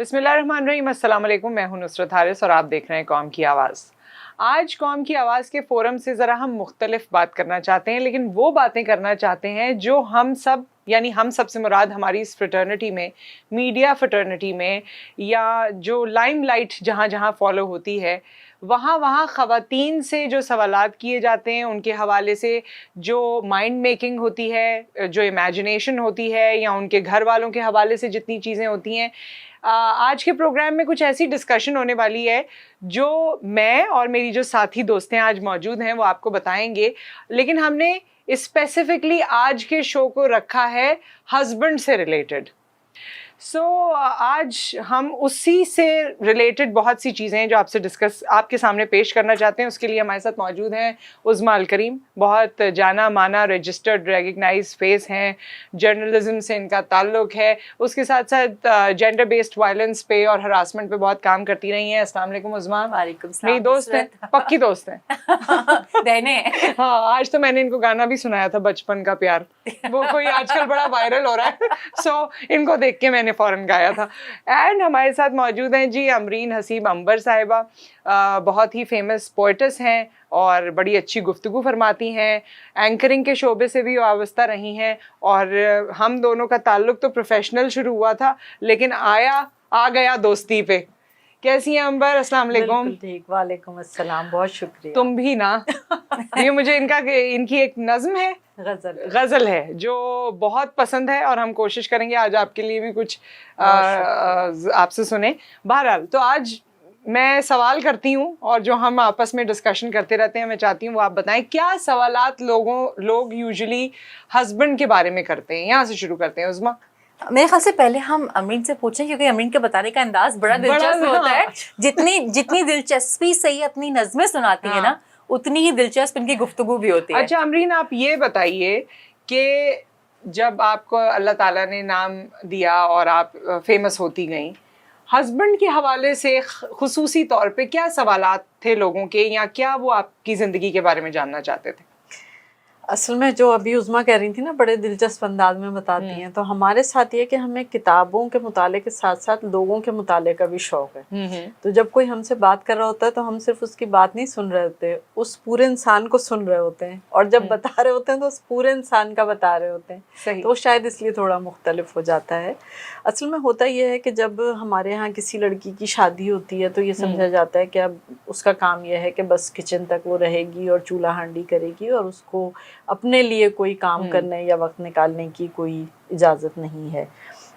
بسم اللہ الرحمن الرحیم. السلام علیکم. میں ہوں نصرت حارث اور آپ دیکھ رہے ہیں قوم کی آواز. آج قوم کی آواز کے فورم سے ذرا ہم مختلف بات کرنا چاہتے ہیں, لیکن وہ باتیں کرنا چاہتے ہیں جو ہم سب, یعنی ہم سب سے مراد ہماری اس فریٹرنٹی میں, میڈیا فریٹرنٹی میں, یا جو لائم لائٹ جہاں جہاں فالو ہوتی ہے, وہاں خواتین سے جو سوالات کیے جاتے ہیں, ان کے حوالے سے جو مائنڈ میکنگ ہوتی ہے, جو امیجنیشن ہوتی ہے, یا ان کے گھر والوں کے حوالے سے جتنی چیزیں ہوتی ہیں, آج کے پروگرام میں کچھ ایسی ڈسکشن ہونے والی ہے جو میں اور میری جو ساتھی دوستیں آج موجود ہیں وہ آپ کو بتائیں گے. لیکن ہم نے اسپیسیفکلی آج کے شو کو رکھا ہے ہسبینڈ سے ریلیٹڈ. سو آج ہم اسی سے ریلیٹڈ بہت سی چیزیں جو آپ کے سامنے پیش کرنا چاہتے ہیں. اس کے لیے ہمارے ساتھ موجود ہیں عظمیٰ الکریم, بہت جانا مانا ریجسٹرڈ ریکگنائز فیس ہیں, جرنلزم سے ان کا تعلق ہے, اس کے ساتھ ساتھ جینڈر بیسڈ وائلنس پہ اور ہراسمنٹ پہ بہت کام کرتی رہی ہیں. السلام علیکم عظمیٰ. وعلیکم السلام. میری دوست ہیں, پکی دوست ہیں. ہاں, آج تو میں نے ان کو گانا بھی سنایا تھا بچپن کا پیار, وہ کوئی آج کل بڑا وائرل ہو رہا ہے, سو ان کو دیکھ کے میں نے فوراً گایا تھا. اینڈ ہمارے ساتھ موجود ہیں جی امرین حسیب عنبر صاحبہ, بہت ہی فیمس پوئٹس ہیں اور بڑی اچھی گفتگو فرماتی ہیں, اینکرنگ کے شعبے سے بھی وابستہ رہی ہیں, اور ہم دونوں کا تعلق تو پروفیشنل شروع ہوا تھا لیکن آ گیا دوستی پہ. کیسی ہیں عنبر؟ السلام علیکم. بالکل ٹھیک. وعلیکم السلام, بہت شکریہ. تم بھی نا. یہ مجھے ان کی ایک نظم ہے, غزل ہے جو بہت پسند ہے, اور ہم کوشش کریں گے آج آپ کے لیے بھی کچھ آپ سے سنیں. بہرحال تو آج میں سوال کرتی ہوں, اور جو ہم آپس میں ڈسکشن کرتے رہتے ہیں, میں چاہتی ہوں وہ آپ بتائیں کیا سوالات لوگ یوزلی ہسبینڈ کے بارے میں کرتے ہیں. یہاں سے شروع کرتے ہیں عظمیٰ. میرے خیال سے پہلے ہم امرین سے پوچھیں, کیونکہ امرین کے بتانے کا انداز بڑا دلچسپ ہوتا ہے. جتنی دلچسپی سے یہ اپنی نظمیں سناتی ہے نا, اتنی ہی دلچسپ ان کی گفتگو بھی ہوتی ہے. اچھا امرین, آپ یہ بتائیے کہ جب آپ کو اللہ تعالیٰ نے نام دیا اور آپ فیمس ہوتی گئیں, ہسبینڈ کے حوالے سے خصوصی طور پہ کیا سوالات تھے لوگوں کے, یا کیا وہ آپ کی زندگی کے بارے میں جاننا چاہتے تھے؟ اصل میں جو ابھی عظمیٰ کہہ رہی تھی نا, بڑے دلچسپ انداز میں بتاتی ہیں. تو ہمارے ساتھ یہ کہ ہمیں کتابوں کے مطالعے کے ساتھ ساتھ لوگوں کے مطالعے کا بھی شوق ہے. تو جب کوئی ہم سے بات کر رہا ہوتا ہے تو ہم صرف اس کی بات نہیں سن رہے ہوتے, اس پورے انسان کو سن رہے ہوتے ہیں, اور جب بتا رہے ہوتے ہیں تو اس پورے انسان کا بتا رہے ہوتے ہیں. تو وہ شاید اس لیے تھوڑا مختلف ہو جاتا ہے. اصل میں ہوتا یہ ہے کہ جب ہمارے ہاں کسی لڑکی کی شادی ہوتی ہے تو یہ سمجھا جاتا ہے کہ اب اس کا کام یہ ہے کہ بس کچن تک وہ رہے گی اور چولہا ہانڈی کرے گی, اور اس کو اپنے لیے کوئی کام کرنے یا وقت نکالنے کی کوئی اجازت نہیں ہے.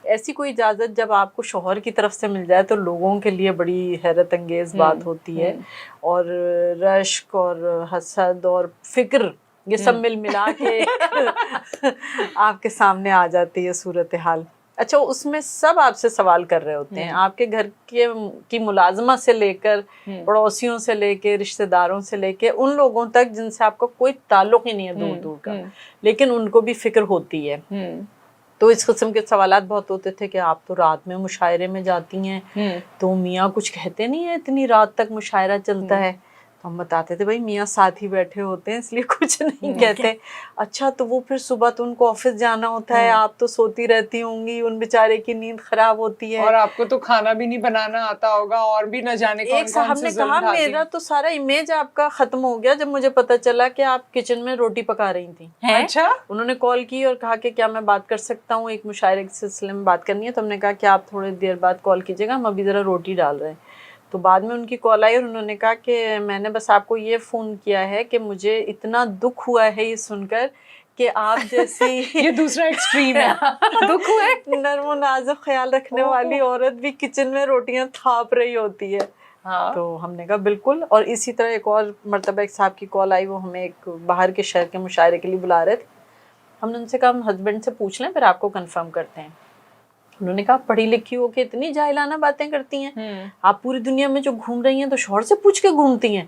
ایسی کوئی اجازت جب آپ کو شوہر کی طرف سے مل جائے تو لوگوں کے لیے بڑی حیرت انگیز بات ہوتی ہے, اور رشک اور حسد اور فکر یہ سب ملا کے آپ کے سامنے آ جاتی ہے صورتحال. اچھا, اس میں سب آپ سے سوال کر رہے ہوتے ہیں, آپ کے گھر کی ملازمہ سے لے کر پڑوسیوں سے لے کے رشتہ داروں سے لے کے ان لوگوں تک جن سے آپ کا کوئی تعلق ہی نہیں ہے دور دور کا, لیکن ان کو بھی فکر ہوتی ہے. تو اس قسم کے سوالات بہت ہوتے تھے کہ آپ تو رات میں مشاعرے میں جاتی ہیں, تو میاں کچھ کہتے نہیں ہیں, اتنی رات تک مشاعرہ چلتا ہے. ہم بتاتے تھے بھائی میاں ساتھ ہی بیٹھے ہوتے ہیں اس لیے کچھ نہیں کہتے. اچھا, تو وہ پھر صبح تو ان کو آفس جانا ہوتا ہے, آپ تو سوتی رہتی ہوں گی, ان بیچارے کی نیند خراب ہوتی ہے, اور آپ کو تو کھانا بھی نہیں بنانا آتا ہوگا, اور بھی نہ جانے کون صاحب نے کہا میرا تو سارا امیج آپ کا ختم ہو گیا جب مجھے پتا چلا کہ آپ کچن میں روٹی پکا رہی تھیں. اچھا, انہوں نے کال کی اور کہا کہ کیا میں بات کر سکتا ہوں, ایک مشاعرے کے سلسلے میں بات کرنی ہے. تو ہم نے کہا کہ آپ تھوڑی دیر بعد کال کیجیے گا, ہم ابھی ذرا روٹی ڈال رہے ہیں. تو بعد میں ان کی کال آئی اور انہوں نے کہا کہ میں نے بس آپ کو یہ فون کیا ہے کہ مجھے اتنا دکھ ہوا ہے یہ سن کر کہ آپ جیسی یہ دوسرا ایکسٹریم ہے, دکھ ہوا ہے, نرم و نازک خیال رکھنے والی عورت بھی کچن میں روٹیاں تھاپ رہی ہوتی ہے. تو ہم نے کہا بالکل. اور اسی طرح ایک اور مرتبہ ایک صاحب کی کال آئی, وہ ہمیں ایک باہر کے شہر کے مشاعرے کے لیے بلا رہے تھے. ہم نے ان سے کہا ہم ہسبینڈ سے پوچھ لیں پھر آپ کو کنفرم کرتے ہیں. انہوں نے کہا پڑھی لکھی ہو کے اتنی جاہلانہ باتیں کرتی ہیں, آپ پوری دنیا میں جو گھوم رہی ہیں تو شوہر سے پوچھ کے گھومتی ہیں.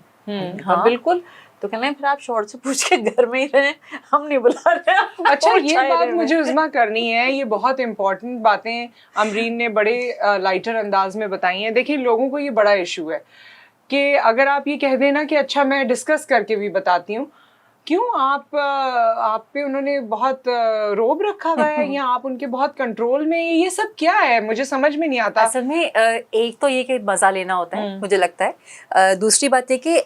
ہاں بالکل. تو کہنے پھر آپ شوہر سے پوچھ کے گھر میں ہی رہیں, ہم نہیں بلا رہے. اچھا, یہ بات مجھے عظمیٰ کرنی ہے, یہ بہت امپورٹنٹ باتیں امرین نے بڑے لائٹر انداز میں بتائی ہیں. دیکھیں, لوگوں کو یہ بڑا ایشو ہے کہ اگر آپ یہ کہہ دیں نا کہ اچھا میں ڈسکس کر کے بھی بتاتی ہوں, کیوں آپ پہ انہوں نے بہت روب رکھا ہوا ہے یا آپ ان کے بہت کنٹرول میں؟ یہ سب کیا ہے مجھے سمجھ میں نہیں آتا. اصل میں ایک تو یہ کہ مزہ لینا ہوتا ہے مجھے لگتا ہے. دوسری بات یہ کہ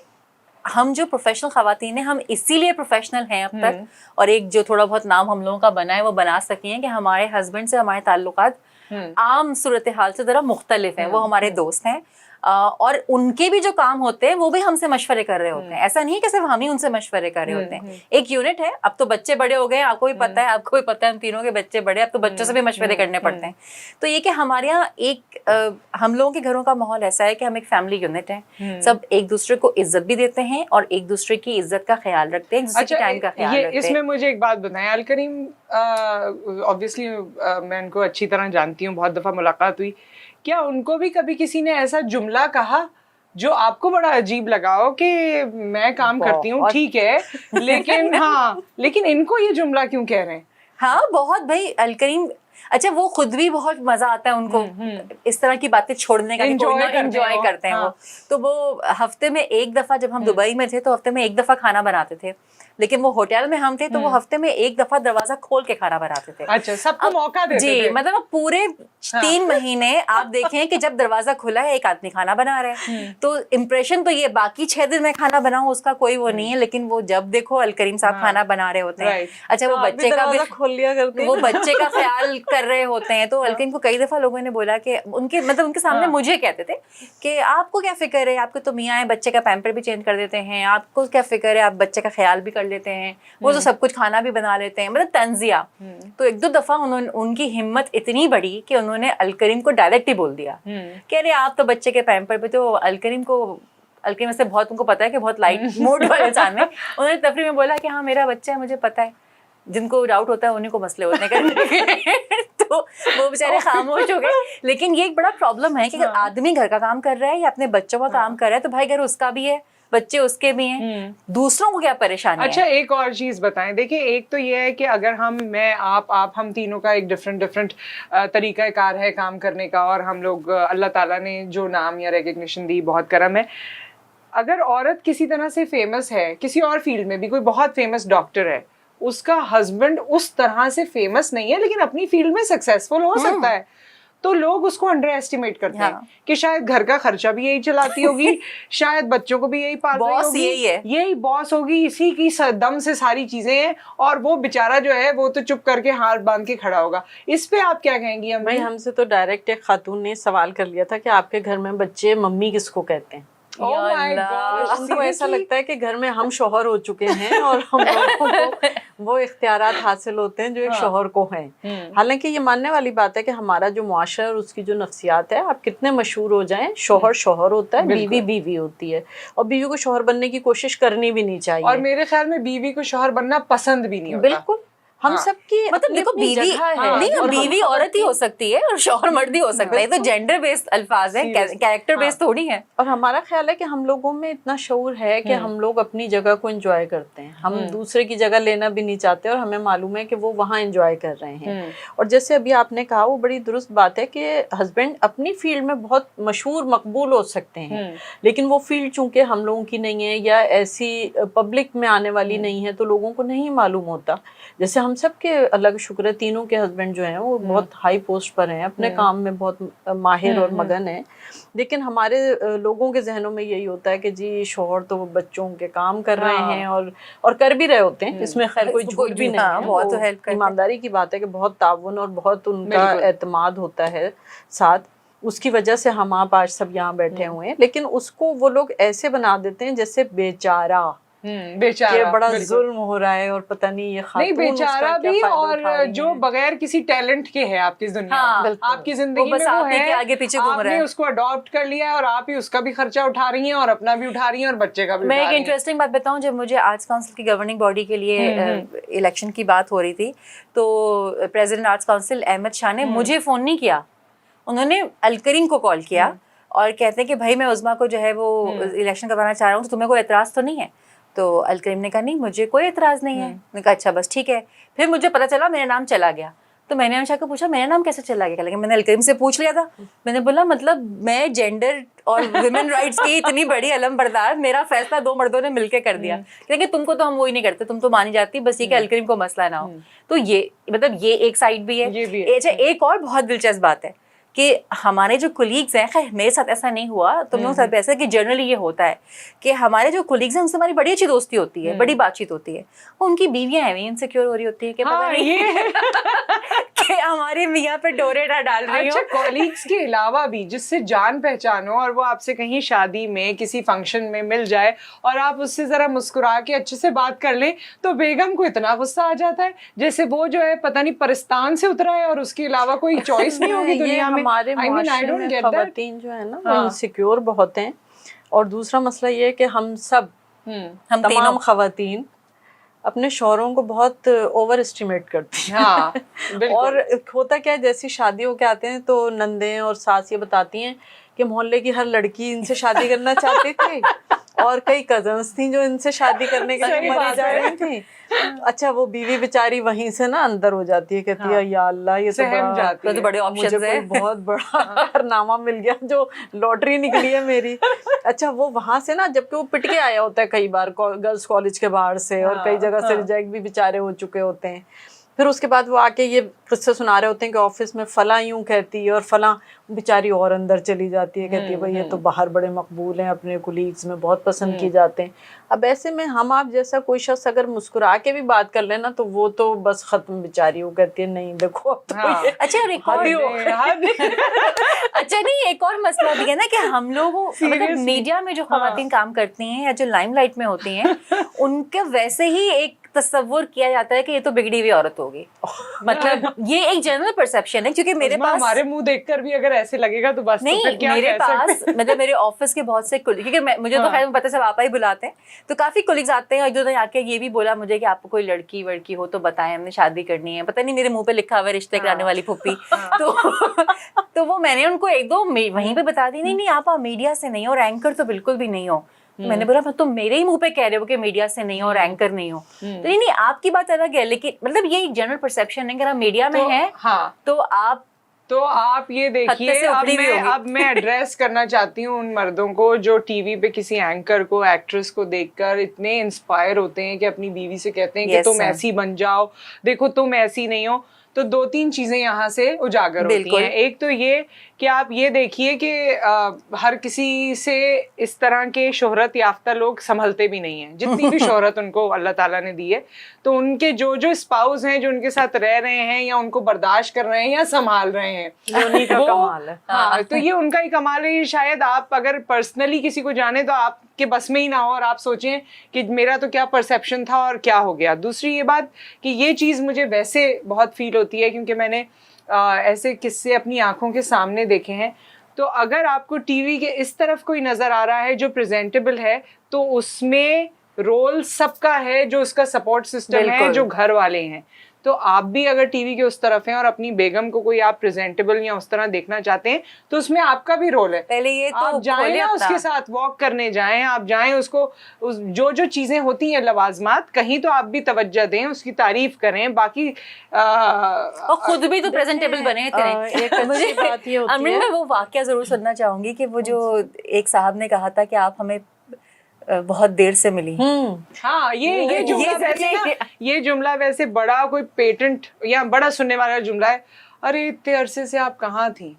ہم جو پروفیشنل خواتین ہیں ہم اسی لیے پروفیشنل ہیں اب تک, اور ایک جو تھوڑا بہت نام ہم لوگوں کا بنا ہے وہ بنا سکی ہیں کہ ہمارے ہسبینڈ سے ہمارے تعلقات عام صورتحال سے ذرا مختلف ہیں. وہ ہمارے دوست ہیں اور ان کے بھی جو کام ہوتے ہیں وہ بھی ہم سے مشورے کر رہے ہوتے ہیں. ایسا نہیں کہ صرف ہم ہی ان سے مشورے کر رہے ہوتے ہیں. ایک یونٹ ہے, اب تو بچے بڑے ہو گئے, آپ کو بھی پتا ہے, آپ کو بھی پتا ہے ہم تینوں کے بچے بڑے, اب تو بچوں سے بھی مشورے کرنے پڑتے ہیں. تو یہ کہ ہمارے یہاں ایک ہم لوگوں کے گھروں کا ماحول ایسا ہے کہ ہم ایک فیملی یونٹ ہیں, سب ایک دوسرے کو عزت بھی دیتے ہیں اور ایک دوسرے کی عزت کا خیال رکھتے ہیں, ایک دوسرے کے ٹائم کا خیال رکھتے ہیں. اس میں مجھے ایک بات بتائیں, الکریم obviously میں ان کو اچھی طرح جانتی ہوں, بہت دفعہ ملاقات ہوئی, کیا ان کو بھی کبھی کسی نے ایسا جملہ کہا جو آپ کو بڑا عجیب لگا ہو کہ میں کام کرتی ہوں ٹھیک ہے لیکن ان کو یہ جملہ کیوں کہہ رہے ہیں؟ ہاں بہت بھائی الکریم, اچھا وہ خود بھی بہت مزہ آتا ہے ان کو اس طرح کی باتیں چھوڑنے کا, انجوائے کرتے ہیں وہ. تو وہ ہفتے میں ایک دفعہ, جب ہم دبئی میں تھے تو ہفتے میں ایک دفعہ کھانا بناتے تھے, لیکن وہ ہوٹل میں ہم تھے تو وہ ہفتے میں ایک دفعہ دروازہ کھول کے کھانا بناتے تھے. اچھا, سب کو موقع دیتے تھے. جی, مطلب پورے 3 مہینے آپ دیکھیں کہ جب دروازہ کھلا ہے ایک آدمی کھانا بنا رہا ہے. تو امپریشن تو یہ, باقی 6 دن میں کھانا بناؤں اس کا کوئی وہ نہیں ہے, لیکن وہ جب دیکھو الکریم صاحب کھانا بنا رہے ہوتے ہیں. اچھا وہ بچے کا بھی کھول لیا کرتے ہیں, وہ بچے کا خیال کر رہے ہوتے ہیں. تو الکریم کو کئی دفعہ لوگوں نے بولا کہ ان کے مطلب ان کے سامنے مجھے کہتے تھے کہ آپ کو کیا فکر ہے, آپ کے تو میاں ہیں, بچے کا پیمپر بھی چینج کر دیتے ہیں, آپ کو کیا فکر ہے, آپ بچے کا خیال بھی کر لیتے ہیں, وہ تو سب کچھ کھانا بھی بنا لیتے ہیں, مطلب طنزیہ. تو 1-2 دفعہ ان کی ہمت اتنی بڑی کہ انہوں نے الکریم کو ڈائریکٹ ہی بول دیا کہ ارے آپ تو بچے کے پیمپر پہ. تو الکریم ویسے بہت ان کو پتا ہے کہ بہت لائٹ موڈ والے انسان میں, انہوں نے تفریح میں بولا کہ ہاں میرا بچہ ہے, مجھے پتا ہے, جن کو ڈاؤٹ ہوتا ہے انہیں کو مسئلے ہوتے ہیں. تو وہ بیچارے خاموش ہو گئے. لیکن یہ ایک بڑا پرابلم ہے کہ اگر آدمی گھر کا کام کر رہا ہے یا اپنے بچوں کا کام کر رہا ہے تو بھائی گھر اس کا بھی ہے, بچے اس کے بھی ہیں, دوسروں کو کیا پریشانی ہے. اچھا ایک اور چیز بتائیں, دیکھیں ایک تو یہ ہے کہ اگر میں آپ ہم تینوں کا ایک ڈفرینٹ طریقہ کار ہے کام کرنے کا, اور ہم لوگ اللہ تعالیٰ نے جو نام یا ریکگنیشن دی بہت کرم ہے. اگر عورت کسی طرح سے فیمس ہے کسی اور فیلڈ میں بھی, کوئی بہت فیمس ڈاکٹر ہے, اس کا ہسبینڈ اس طرح سے فیمس نہیں ہے لیکن اپنی فیلڈ میں سکسیسفل ہو سکتا ہے, تو لوگ اس کو انڈر ایسٹیمیٹ کرتے ہیں کہ شاید گھر کا خرچہ بھی یہی چلاتی ہوگی, شاید بچوں کو بھی یہی پال رہی ہوگی, یہی باس ہوگی, اسی کی دم سے ساری چیزیں ہیں, اور وہ بیچارہ جو ہے وہ تو چپ کر کے ہاتھ باندھ کے کھڑا ہوگا. اس پہ آپ کیا کہیں گی؟ بھائی ہم سے تو ڈائریکٹ ایک خاتون نے سوال کر لیا تھا کہ آپ کے گھر میں بچے ممی کس کو کہتے ہیں. ہم کو ایسا لگتا ہے کہ گھر میں ہم شوہر ہو چکے ہیں اور ہم لوگوں کو وہ اختیارات حاصل ہوتے ہیں جو ایک شوہر کو ہیں. حالانکہ یہ ماننے والی بات ہے کہ ہمارا جو معاشرہ اور اس کی جو نفسیات ہے, آپ کتنے مشہور ہو جائیں, شوہر ہوتا ہے, بیوی ہوتی ہے, اور بیوی کو شوہر بننے کی کوشش کرنی بھی نہیں چاہیے. اور میرے خیال میں بیوی کو شوہر بننا پسند بھی نہیں ہوتا. بالکل, ہم سب کی مطلب دیکھو بیوی عورت ہی ہو سکتی ہے اور شوہر مرد ہی ہو سکتا ہے. تو جینڈر بیسڈ الفاظ ہیں, کیریکٹر بیسڈ تھوڑی ہیں. اور ہمارا خیال ہے کہ ہم لوگوں میں اتنا شعور ہے کہ ہم لوگ اپنی جگہ کو انجوائے کرتے ہیں, ہم دوسرے کی جگہ لینا بھی نہیں چاہتے, اور ہمیں معلوم ہے کہ وہ وہاں انجوائے کر رہے ہیں. اور جیسے ابھی آپ نے کہا وہ بڑی درست بات ہے کہ ہسبینڈ اپنی فیلڈ میں بہت مشہور مقبول ہو سکتے ہیں, لیکن وہ فیلڈ چونکہ ہم لوگوں کی نہیں ہے یا ایسی پبلک میں آنے والی نہیں ہے تو لوگوں کو نہیں معلوم ہوتا. جیسے ہم سب کے اللہ کا شکر ہے تینوں کے ہسبینڈ جو ہیں وہ بہت ہائی پوسٹ پر ہیں, اپنے کام میں بہت ماہر اور مگن ہیں, لیکن ہمارے لوگوں کے ذہنوں میں یہی ہوتا ہے کہ جی شوہر تو بچوں کے کام کر رہے ہیں اور کر بھی رہے ہوتے ہیں, اس میں خیر کوئی جھوٹ بھی نہیں ہے, بہت ایمانداری کی بات ہے کہ بہت تعاون اور بہت ان کا اعتماد ہوتا ہے ساتھ, اس کی وجہ سے ہم آپ آج سب یہاں بیٹھے ہوئے ہیں. لیکن اس کو وہ لوگ ایسے بنا دیتے ہیں جیسے بیچارہ کہ بڑا ظلم ہو رہا ہے, اور پتہ نہیں یہ خاتون بیچارہ بھی, اور جو بغیر کسی ٹیلنٹ کے ہے آپ کی دنیا, آپ کی زندگی میں وہ ہے, آگے پیچھے گھوم رہا ہے, آپ نے اس کو اڈاپٹ کر لیا ہے اور آپ ہی اس کا بھی خرچہ اٹھا رہی ہیں اور اپنا بھی اٹھا رہی ہیں اور بچے کا بھی. میں ایک انٹرسٹنگ بات بتاؤں, جب مجھے آرٹس کاؤنسل کی گورننگ باڈی کے لیے الیکشن کی بات ہو رہی تھی تو president arts council Ahmad Shah نے مجھے فون نہیں کیا, انہوں نے الکریم کو کال کیا اور کہتے ہیں کہ بھائی میں عظمیٰ کو جو ہے وہ الیکشن کروانا چاہ رہا ہوں, تو تمہیں کوئی اعتراض تو نہیں ہے؟ تو الکریم نے کہا نہیں مجھے کوئی اعتراض نہیں ہے. میں نے کہا اچھا بس ٹھیک ہے. پھر مجھے پتا چلا میرا نام چلا گیا, تو میں نے امشا کو پوچھا میرا نام کیسے چلا گیا, میں نے الکریم سے پوچھ لیا تھا. میں نے بولا مطلب میں جینڈر اور ویمن رائٹس کی اتنی بڑی علم بردار, میرا فیصلہ 2 مردوں نے مل کے کر دیا, کیونکہ تم کو تو ہم وہی نہیں کرتے, تم تو مانی جاتی, بس یہ کہ الکریم کو مسئلہ نہ ہو. تو یہ مطلب یہ ایک سائڈ بھی ہے. اچھا ایک اور بہت دلچسپ بات ہے کہ ہمارے جو کولیگز ہیں, خیر میرے ساتھ ایسا نہیں ہوا, تم لوگوں کے ساتھ ایسا کہ جنرلی یہ ہوتا ہے کہ ہمارے جو کولیگز ہیں ان سے ہماری بڑی اچھی دوستی ہوتی ہے, بڑی بات چیت ہوتی ہے, ان کی بیویاں ہیں انسیکیور ہو رہی ہوتی ہے کہ پتہ نہیں کہ ہمارے میاں پہ ڈورے نہ ڈال رہی ہوں. اچھا کولیگز کے علاوہ بھی جس سے جان پہچان ہو اور وہ آپ سے کہیں شادی میں کسی فنکشن میں مل جائے اور آپ اس سے ذرا مسکرا کے اچھے سے بات کر لیں تو بیگم کو اتنا غصہ آ جاتا ہے جیسے وہ جو ہے پتہ نہیں پرستان سے اترا ہے اور اس کے علاوہ کوئی چوائس نہیں ہوگی دنیا میں. ہمارے معاشرے میں خواتین جو ہے نا وہ انسیکیور بہت ہیں, اور دوسرا مسئلہ یہ ہے کہ ہم تمام خواتین اپنے شوہروں کو بہت اوور اسٹیمیٹ کرتی ہیں. اور ہوتا کیا ہے, جیسی شادی ہو کے آتے ہیں تو نندیں اور ساس یہ بتاتی ہیں کہ محلے کی ہر لڑکی ان سے شادی کرنا چاہتی تھی, اور کئی کزنس تھیں جو ان سے شادی کرنے کے لیے مری جا رہی تھیں. اچھا وہ بیوی بیچاری وہیں سے نا اندر ہو جاتی ہے, کہتی ہے یا اللہ یہ تو بڑے آپشنز ہیں, بہت بڑا کارنامہ مل گیا, جو لاٹری نکلی ہے میری. اچھا وہ وہاں سے نا, جبکہ وہ پٹ کے آیا ہوتا ہے کئی بار گرلس کالج کے باہر سے, اور کئی جگہ سے ریجیکٹ بھی بیچارے ہو چکے ہوتے ہیں. پھر اس کے بعد وہ آ کے یہ قصے سنا رہے ہوتے ہیں کہ آفس میں فلاں یوں کہتی ہے اور فلاں بیچاری اور اندر چلی جاتی ہے, کہتی ہے بھائی یہ تو باہر بڑے مقبول ہیں, اپنے کولیگز میں بہت پسند کی جاتے ہیں. اب ایسے میں ہم آپ جیسا کوئی شخص اگر مسکرا کے بھی بات کر لینا تو وہ تو بس ختم بیچاری, وہ کہتی ہے نہیں دیکھو. اچھا نہیں ایک اور مسئلہ بھی ہے نا کہ ہم لوگ مطلب میڈیا میں جو خواتین کام کرتی ہیں یا جو لائم لائٹ میں ہوتی ہیں ان کے ویسے ہی ایک تصور کیا جاتا ہے کہ یہ تو بگڑی ہوئی عورت ہوگی. مطلب یہ ایک جنرل پرسیپشن ہے, کیونکہ میرے پاس ہمارے منہ دیکھ کر بھی اگر ایسے لگے گا تو بس نہیں, میرے پاس مطلب میرے آفس کے بہت سے کیونکہ مجھے تو خیر پتہ سب آپا ہی بلاتے ہیں, تو کافی کولیگز آتے ہیں, اور جو آ کے یہ بھی بولا مجھے کہ آپ کو کوئی لڑکی وڑکی ہو تو بتائیں, ہم نے شادی کرنی ہے. پتہ نہیں میرے منہ پہ لکھا ہوا ہے رشتے کرانے والی پھپھی, تو وہ میں نے ان کو ایک دو وہیں پہ بتا دی, نہیں آپ میڈیا سے نہیں ہو اور اینکر تو بالکل بھی نہیں ہو. میں نے بولا تم میرے ہی منہ پہ کہہ رہے ہو کہ میڈیا سے نہیں ہو اور اینکر نہیں ہو. تو نہیں آپ کی بات الگ ہے, لیکن مطلب یہ ایک جنرل پرسیپشن ہے کہ آپ میڈیا میں ہیں تو آپ یہ دیکھیے, اب میں ایڈریس کرنا چاہتی ہوں ان مردوں کو جو ٹی وی پہ کسی اینکر کو, ایکٹریس کو دیکھ کر اتنے انسپائر ہوتے ہیں کہ اپنی بیوی سے کہتے ہیں کہ تم ایسی بن جاؤ, دیکھو تم ایسی نہیں ہو. تو 2-3 چیزیں یہاں سے اجاگر ہوتی ہیں. ایک تو یہ کہ آپ یہ دیکھیے کہ ہر کسی سے اس طرح کے شہرت یافتہ لوگ سنبھلتے بھی نہیں ہیں, جتنی بھی شہرت ان کو اللہ تعالیٰ نے دی ہے. تو ان کے جو اسپاؤز ہیں جو ان کے ساتھ رہ رہے ہیں یا ان کو برداشت کر رہے ہیں یا سنبھال رہے ہیں, انہیں کا کمال ہے. ہاں تو یہ ان کا ہی کمال ہے. شاید آپ اگر پرسنلی کسی کو جانے تو آپ کے بس میں ہی نہ ہو اور آپ سوچیں کہ میرا تو کیا پرسیپشن تھا اور کیا ہو گیا. دوسری یہ بات کہ یہ چیز مجھے ویسے بہت فیل ہوتی ہے کیونکہ میں نے ایسے قصے اپنی آنکھوں کے سامنے دیکھے ہیں. تو اگر آپ کو ٹی وی کے اس طرف کوئی نظر آ رہا ہے جو پریزنٹیبل ہے تو اس میں رول سب کا ہے, جو اس کا سپورٹ سسٹم ہے, جو گھر والے ہیں. تو آپ بھی اگر ٹی وی کے اس طرف ہیں اور اپنی بیگم کو کوئی آپ پریزنٹیبل یا اس طرح دیکھنا چاہتے ہیں تو اس میں آپ کا بھی رول ہے. پہلے یہ تو آپ جائیں نا اس کے ساتھ واک کرنے جائیں, آپ جائیں اس کو جو چیزیں ہوتی ہیں لوازمات, کہیں تو آپ بھی توجہ دیں, اس کی تعریف کریں. باقی اور خود بھی تو پریزنٹیبل بنے تھے. میں وہ واقعہ ضرور سننا چاہوں گی کہ وہ جو ایک صاحب نے کہا تھا کہ آپ ہمیں بہت دیر سے ملی. ہاں یہ جملہ ویسے بڑا کوئی پیٹنٹ یا بڑا سننے والا جملہ ہے. ارے اتنے عرصے سے آپ کہاں تھی.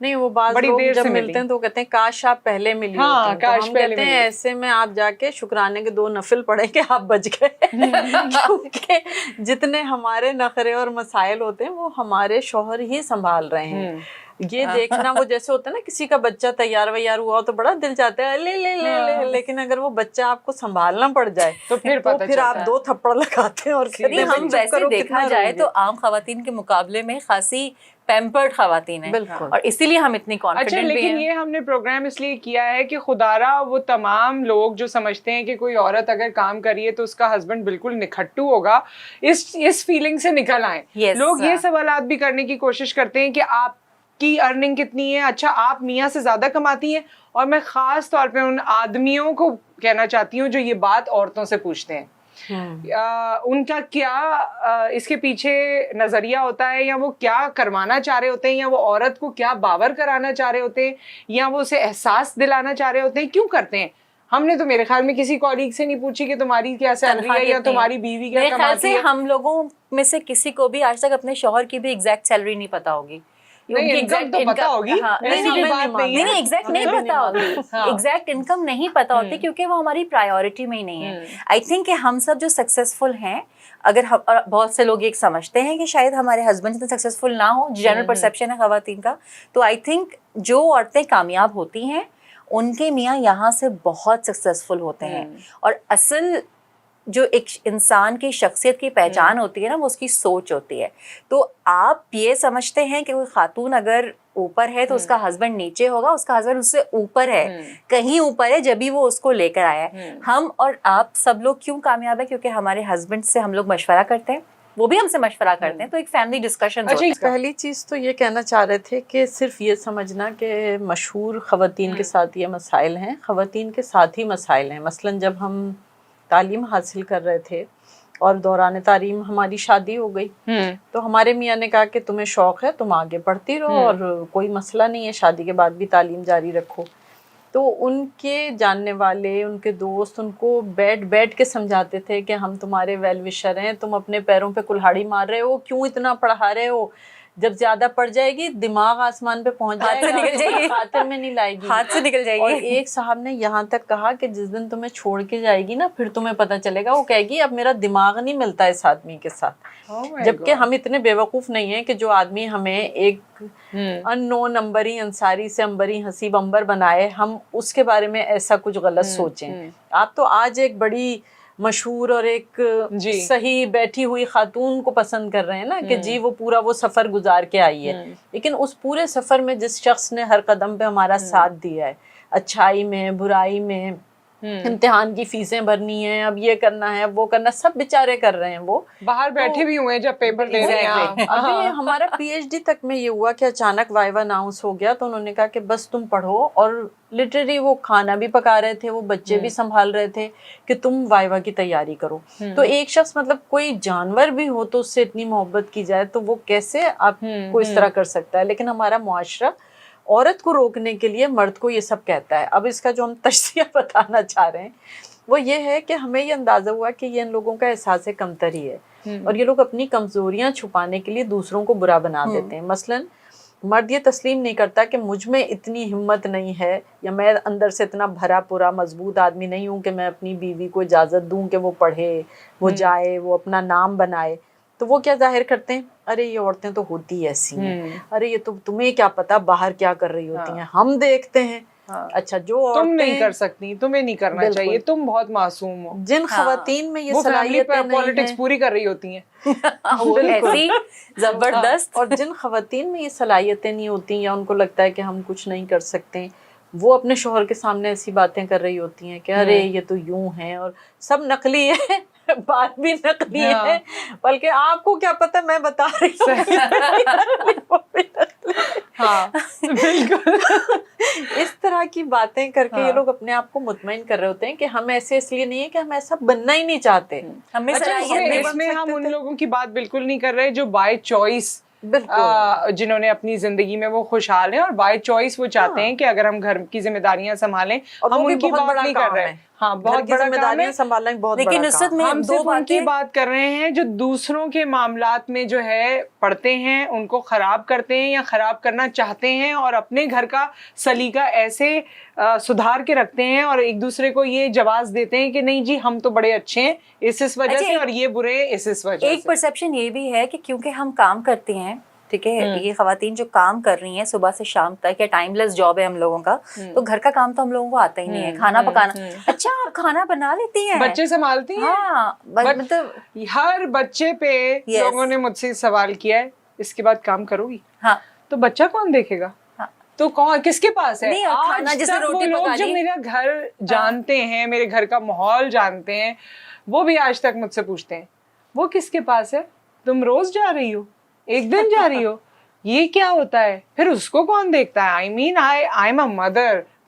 نہیں وہ بعض لوگ جب ملتے ہیں تو کہتے ہیں کاش آپ پہلے ملی ہوتی. ہم کہتے ہیں ایسے میں آپ جا کے شکرانے کے 2 نفل پڑھیں کہ آپ بچ گئے, کیونکہ جتنے ہمارے نخرے اور مسائل ہوتے ہیں وہ ہمارے شوہر ہی سنبھال رہے ہیں. یہ دیکھنا وہ جیسے ہوتا ہے نا کسی کا بچہ تیار ویار ہوا تو بڑا دل چاہتا ہے لے لے لے لے, لیکن اگر وہ بچہ آپ کو سنبھالنا پڑ جائے تو پھر آپ 2 تھپڑ لگاتے ہیں. اور ہم ویسے دیکھا جائے تو عام خواتین کے مقابلے میں خاصی پیمپرڈ خواتین ہیں, اور اسی لیے ہم اتنی کانفیڈنٹ بھی ہیں. لیکن یہ ہم نے پروگرام اس لیے کیا ہے کہ خدارا وہ تمام لوگ جو سمجھتے ہیں کہ کوئی عورت اگر کام کر رہی ہے تو اس کا ہسبینڈ بالکل نکھٹو ہوگا, اس فیلنگ سے نکل آئیں. لوگ یہ سوالات بھی کرنے کی کوشش کرتے ہیں کہ آپ کی ارننگ کتنی ہے, اچھا آپ میاں سے زیادہ کماتی ہیں. اور میں خاص طور پہ ان آدمیوں کو کہنا چاہتی ہوں جو یہ بات عورتوں سے پوچھتے ہیں ان کا کیا اس کے پیچھے نظریہ ہوتا ہے, یا وہ کیا کروانا چاہ رہے ہوتے ہیں, یا وہ عورت کو کیا باور کرانا چاہ رہے ہوتے ہیں, یا وہ اسے احساس دلانا چاہ رہے ہوتے ہیں, کیوں کرتے ہیں. ہم نے تو میرے خیال میں کسی کالیگ سے نہیں پوچھی کہ تمہاری کیا سیلری ہے یا تمہاری بیوی کیا کماتی ہے. ہم لوگوں میں سے کسی کو بھی آج تک اپنے شوہر کی بھی ایگزیکٹ سیلری نہیں پتا ہوگی. نہیں, انکم تو پتا ہوگی, نہیں ایگزیکٹ نہیں پتا ہوگی, ایگزیکٹ انکم نہیں پتا ہوتی, کیونکہ وہ ہماری پرائیورٹی میں ہی نہیں ہے. آئی تھنک کہ ہم سب جو سکسیزفل ہیں, اگر بہت سے لوگ یہ سمجھتے ہیں کہ شاید ہمارے ہسبینڈ جتنے سکسیزفل نہ ہو, جنرل پرسیپشن ہے خواتین کا, تو آئی تھنک جو عورتیں کامیاب ہوتی ہیں ان کے میاں یہاں سے بہت سکسیزفل ہوتے ہیں. اور اصل جو ایک انسان کی شخصیت کی پہچان ہوتی ہے نا, وہ اس کی سوچ ہوتی ہے. تو آپ یہ سمجھتے ہیں کہ کوئی خاتون اگر اوپر ہے تو اس کا ہسبینڈ نیچے ہوگا, اس کا ہسبینڈ اس سے اوپر ہے, کہیں اوپر ہے, جبھی وہ اس کو لے کر آیا ہے. ہم اور آپ سب لوگ کیوں کامیاب ہیں؟ کیونکہ ہمارے ہسبینڈ سے ہم لوگ مشورہ کرتے ہیں, وہ بھی ہم سے مشورہ کرتے ہیں, تو ایک فیملی ڈسکشن. پہلی چیز تو یہ کہنا چاہ رہے تھے کہ صرف یہ سمجھنا کہ مشہور خواتین کے ساتھ یہ مسائل ہیں, خواتین کے ساتھ ہی مسائل ہیں. مثلاً جب ہم تعلیم حاصل کر رہے تھے اور دوران تعلیم ہماری شادی ہو گئی, تو ہمارے میاں نے کہا کہ تمہیں شوق ہے تم آگے پڑھتی رہو اور کوئی مسئلہ نہیں ہے, شادی کے بعد بھی تعلیم جاری رکھو. تو ان کے جاننے والے, ان کے دوست ان کو بیٹھ کے سمجھاتے تھے کہ ہم تمہارے ویل وشر ہیں, تم اپنے پیروں پہ کلہاڑی مار رہے ہو, کیوں اتنا پڑھا رہے ہو, جب زیادہ پڑ جائے گی دماغ آسمان پہ پہنچ جائے گا, خاطر میں نہیں لائے گی, ہاتھ سے نکل جائے گی. اور ایک صاحب نے یہاں تک کہا کہ جس دن تمہیں چھوڑ کے جائے گی نا, پھر تمہیں پتہ چلے گا, وہ کہے گی اب میرا دماغ نہیں ملتا اس آدمی کے ساتھ. جبکہ ہم اتنے بیوقوف نہیں ہیں کہ جو آدمی ہمیں ایک ان نون امبری انصاری سے امبری حسیب امبر بنائے, ہم اس کے بارے میں ایسا کچھ غلط سوچیں. آپ تو آج ایک بڑی مشہور اور ایک صحیح بیٹھی ہوئی خاتون کو پسند کر رہے ہیں نا, کہ جی وہ پورا وہ سفر گزار کے آئی ہے, لیکن اس پورے سفر میں جس شخص نے ہر قدم پہ ہمارا ساتھ دیا ہے, اچھائی میں برائی میں, امتحان کی فیسیں بھرنی ہیں, اب یہ کرنا ہے وہ کرنا, سب بیچارے کر رہے ہیں, وہ باہر بیٹھے بھی ہوئے ہیں جب پیپر دے رہے ہیں. ابھی ہمارا پی ایچ ڈی تک میں یہ ہوا کہ اچانک وائوا اناؤنس ہو گیا, تو انہوں نے کہا کہ بس تم پڑھو, اور لٹرلی وہ کھانا بھی پکا رہے تھے, وہ بچے بھی سنبھال رہے تھے, کہ تم وائوا کی تیاری کرو. تو ایک شخص, مطلب کوئی جانور بھی ہو تو اس سے اتنی محبت کی جائے تو وہ کیسے آپ کو اس طرح کر سکتا ہے. لیکن ہمارا معاشرہ عورت کو روکنے کے لیے مرد کو یہ سب کہتا ہے. اب اس کا جو ہم تجزیہ بتانا چاہ رہے ہیں وہ یہ ہے کہ ہمیں یہ اندازہ ہوا کہ یہ ان لوگوں کا احساس کمتری ہے, اور یہ لوگ اپنی کمزوریاں چھپانے کے لیے دوسروں کو برا بنا دیتے ہیں. مثلاً مرد یہ تسلیم نہیں کرتا کہ مجھ میں اتنی ہمت نہیں ہے, یا میں اندر سے اتنا بھرا پورا مضبوط آدمی نہیں ہوں کہ میں اپنی بیوی کو اجازت دوں کہ وہ پڑھے, وہ جائے, وہ اپنا نام بنائے. تو وہ کیا ظاہر کرتے ہیں, ارے یہ عورتیں تو ہوتی ایسی ہیں, ارے یہ تو تمہیں کیا پتا باہر کیا کر رہی ہوتی ہیں, ہم دیکھتے ہیں. اچھا, جو تم نہیں کر سکتی, تمہیں نہیں کرنا چاہیے, تم بہت معصوم ہو. جن خواتین میں یہ صلاحیتیں پالیٹکس پوری کر رہی ہوتی ہیں, ایسی زبردست, اور جن خواتین میں یہ صلاحیتیں نہیں ہوتی, یا ان کو لگتا ہے کہ ہم کچھ نہیں کر سکتے, وہ اپنے شوہر کے سامنے ایسی باتیں کر رہی ہوتی ہیں کہ ارے یہ تو یوں ہے, اور سب نقلی ہے, بات بھی نقلی ہے, بلکہ آپ کو کیا پتا, میں بتا رہی ہوں. ہاں بالکل. اس طرح کی باتیں کر کے یہ لوگ اپنے آپ کو مطمئن کر رہے ہوتے ہیں کہ ہم ایسے اس لیے نہیں ہے کہ ہم ایسا بننا ہی نہیں چاہتے. اس میں ہم ان لوگوں کی بات بالکل نہیں کر رہے جو بائی چوائس, جنہوں نے اپنی زندگی میں وہ خوشحال ہیں اور بائی چوائس وہ چاہتے ہیں کہ اگر ہم گھر کی ذمہ داریاں سنبھالیں, ہم ان کی بات نہیں کر رہے. ہاں, بہت بڑا کام ہے سنبھالنا, بہت لیکن نصرت میں ہم صرف ان کی بات کر رہے ہیں جو دوسروں کے معاملات میں جو ہے پڑھتے ہیں, ان کو خراب کرتے ہیں یا خراب کرنا چاہتے ہیں, اور اپنے گھر کا سلیقہ ایسے سدھار کے رکھتے ہیں اور ایک دوسرے کو یہ جواز دیتے ہیں کہ نہیں جی ہم تو بڑے اچھے ہیں اس وجہ سے, اور یہ برے اس وجہ سے. ایک پرسیپشن یہ بھی ہے کہ کیونکہ ہم کام کرتے ہیں, ٹھیک ہے, یہ خواتین جو کام کر رہی ہیں صبح سے شام تک, یا ٹائم لیس جاب ہے ہم لوگوں کا, تو گھر کا کام تو ہم لوگوں کو آتا ہی نہیں ہے, کھانا پکانا. اچھا, آپ کھانا بنا لیتی ہیں, بچے سنبھالتی ہیں. ہاں, مطلب ہر بچے پہ لوگوں نے مجھ سے سوال کیا ہے, اس کے بعد کام کرو گی, ہاں تو بچہ کون دیکھے گا, تو کون کس کے پاس ہے. آج تک وہ لوگ جو میرا گھر جانتے ہیں, میرے گھر کا ماحول جانتے ہیں, وہ بھی آج تک مجھ سے پوچھتے ہیں وہ کس کے پاس ہے, تم روز جا رہی ہو, ایک دن جا رہی ہو, یہ کیا ہوتا ہے, پھر اس کو کون دیکھتا ہے. I am a mother,